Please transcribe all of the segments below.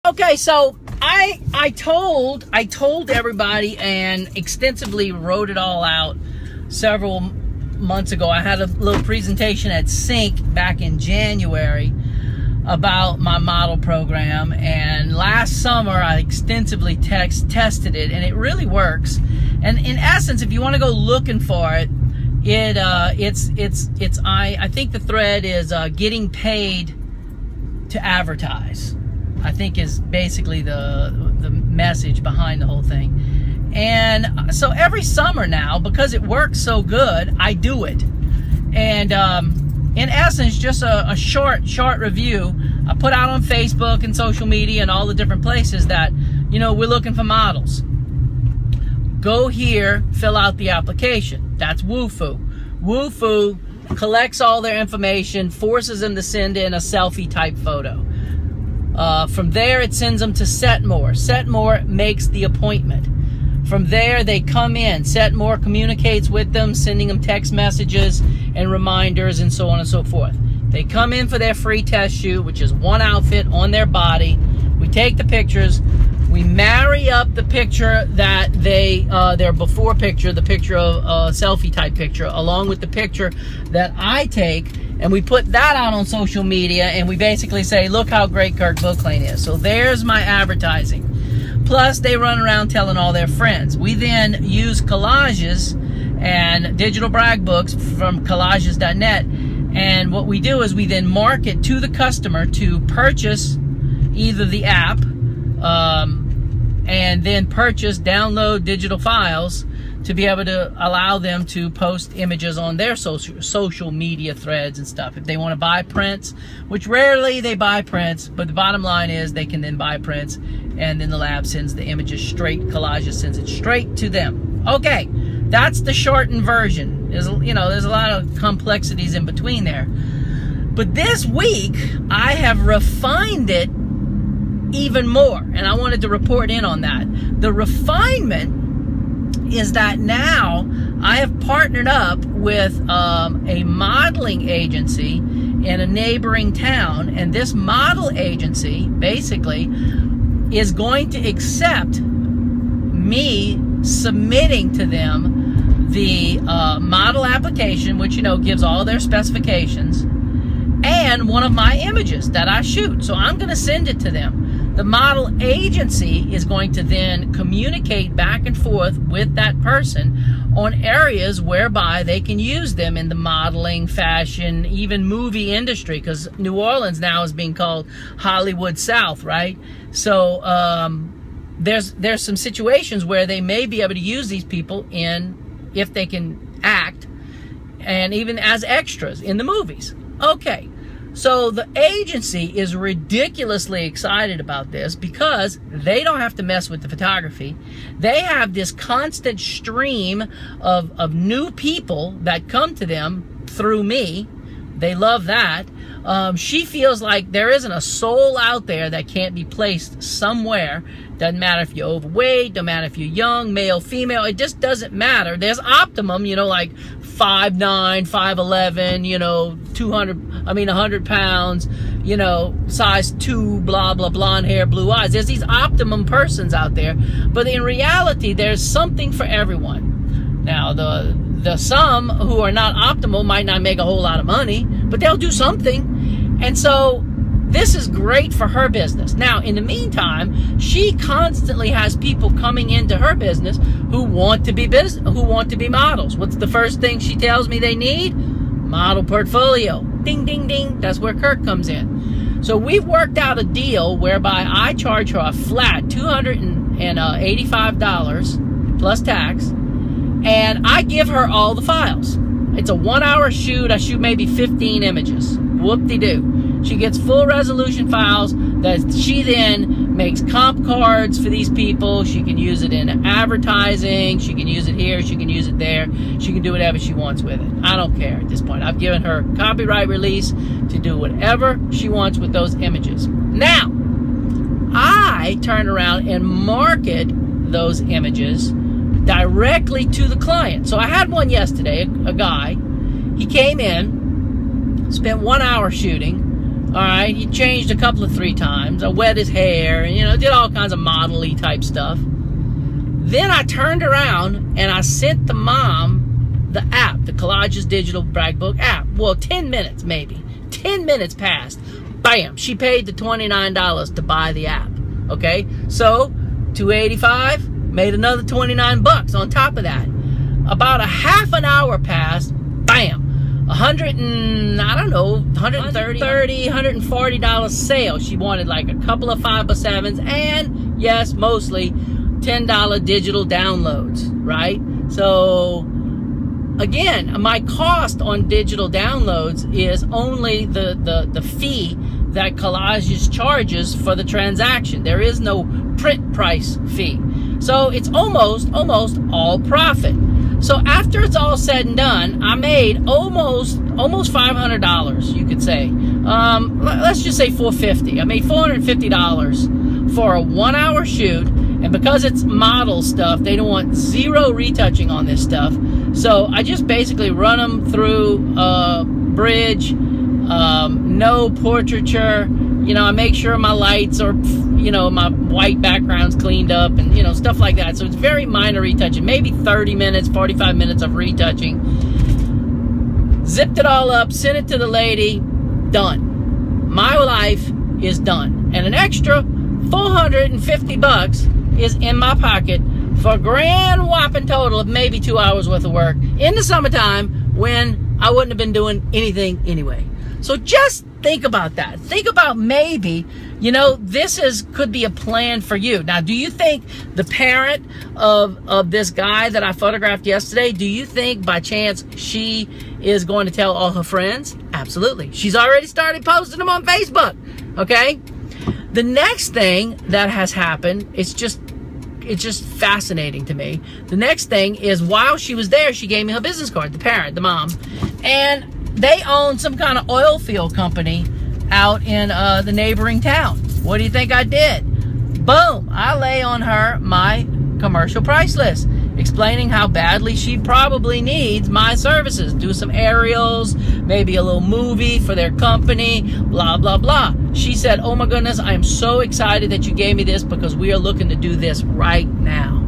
Okay, so I told everybody and extensively wrote it all out several months ago. I had a little presentation at Sync back in January about my model program, and last summer I extensively tested it, and it really works. And in essence, if you want to go looking for it, I think the thread is getting paid to advertise, I think, is basically the message behind the whole thing. And so every summer now, because it works so good, I do it. And in essence, just a short review I put out on Facebook and social media and all the different places that, you know, we're looking for models. Go here, fill out the application. That's Woofu. Woofu collects all their information, forces them to send in a selfie type photo. From there, it sends them to Setmore. Setmore makes the appointment. From there, they come in. Setmore communicates with them, sending them text messages and reminders and so on and so forth. They come in for their free test shoot, which is one outfit on their body. We take the pictures. We marry up the picture that their before picture, the picture of selfie type picture, along with the picture that I take, and we put that out on social media, and we basically say, look how great Kirk Bookclain is. So there's my advertising. Plus, they run around telling all their friends. We then use collages and digital brag books from collages.net, and what we do is we then market to the customer to purchase either the app and then download digital files to be able to allow them to post images on their social media threads and stuff. If they want to buy prints, which rarely they buy prints, but the bottom line is they can then buy prints, and then the lab sends the images straight, Collages sends it straight to them. Okay, that's the shortened version. There's a lot of complexities in between there. But this week, I have refined it even more, and I wanted to report in on that. The refinement is that now I have partnered up with a modeling agency in a neighboring town, and this model agency basically is going to accept me submitting to them the model application, which, you know, gives all their specifications, and one of my images that I shoot. So I'm going to send it to them. The model agency is going to then communicate back and forth with that person on areas whereby they can use them in the modeling, fashion, even movie industry, because New Orleans now is being called Hollywood South, right? So there's some situations where they may be able to use these people if they can act, and even as extras in the movies. Okay. So the agency is ridiculously excited about this because they don't have to mess with the photography. They have this constant stream of new people that come to them through me. They love that. She feels like there isn't a soul out there that can't be placed somewhere. Doesn't matter if you're overweight, doesn't matter if you're young, male, female, it just doesn't matter. There's optimum, you know, like 5'9", 5'11", you know, 100 pounds, you know, size 2, blah, blah, blonde hair, blue eyes. There's these optimum persons out there, but in reality, there's something for everyone. Now, the some who are not optimal might not make a whole lot of money, but they'll do something. And so this is great for her business. Now, in the meantime, she constantly has people coming into her business who want to be models. What's the first thing she tells me they need? Model portfolio. Ding, ding, ding. That's where Kirk comes in. So we've worked out a deal whereby I charge her a flat $285 plus tax, and I give her all the files. It's a 1-hour shoot. I shoot maybe 15 images. Whoop-de-doo. She gets full resolution files that she then makes comp cards for these people. She can use it in advertising. She can use it here. She can use it there. She can do whatever she wants with it. I don't care at this point. I've given her copyright release to do whatever she wants with those images. Now, I turn around and market those images directly to the client. So I had one yesterday, a guy. He came in, spent 1 hour shooting. right, he changed a couple of 3 times. I wet his hair, and, you know, did all kinds of model-y type stuff. Then I turned around and I sent the mom the app, the Collages Digital Brag Book app. Well, 10 minutes maybe. 10 minutes passed. Bam! She paid the $29 to buy the app. Okay, so $285, made another 29 bucks on top of that. About a half an hour passed. Bam! $140 sale. She wanted like a couple of 5x7s and, yes, mostly $10 digital downloads, right? So again, my cost on digital downloads is only the fee that Collages charges for the transaction. There is no print price fee. So it's almost all profit. So after it's all said and done, I made almost $500, you could say. Let's just say $450. I made $450 for a 1-hour shoot, and because it's model stuff, they don't want 0 retouching on this stuff. So I just basically run them through bridge, no portraiture. You know, I make sure my lights are, you know, my white background's cleaned up and, you know, stuff like that. So it's very minor retouching, maybe 30 minutes, 45 minutes of retouching. Zipped it all up, sent it to the lady, done. My life is done. And an extra $450 is in my pocket for a grand whopping total of maybe 2 hours worth of work in the summertime when I wouldn't have been doing anything anyway. So just think about that. Think about maybe, you know, could be a plan for you. Now, do you think the parent of this guy that I photographed yesterday, do you think by chance she is going to tell all her friends? Absolutely. She's already started posting them on Facebook. Okay? The next thing that has happened, it's just fascinating to me. The next thing is, while she was there, she gave me her business card, the parent, the mom, and they own some kind of oil field company out in the neighboring town. What do you think I did? Boom! I lay on her my commercial price list, explaining how badly she probably needs my services. Do some aerials, maybe a little movie for their company, blah, blah, blah. She said, oh my goodness, I am so excited that you gave me this because we are looking to do this right now.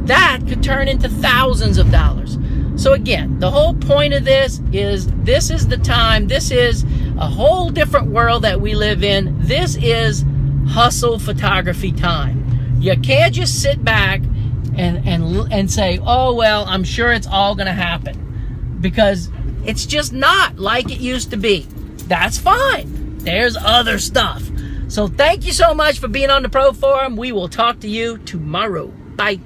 That could turn into thousands of dollars. So again, the whole point of this is the time. This is a whole different world that we live in. This is hustle photography time. You can't just sit back and say, oh, well, I'm sure it's all going to happen. Because it's just not like it used to be. That's fine. There's other stuff. So thank you so much for being on the Pro Forum. We will talk to you tomorrow. Bye.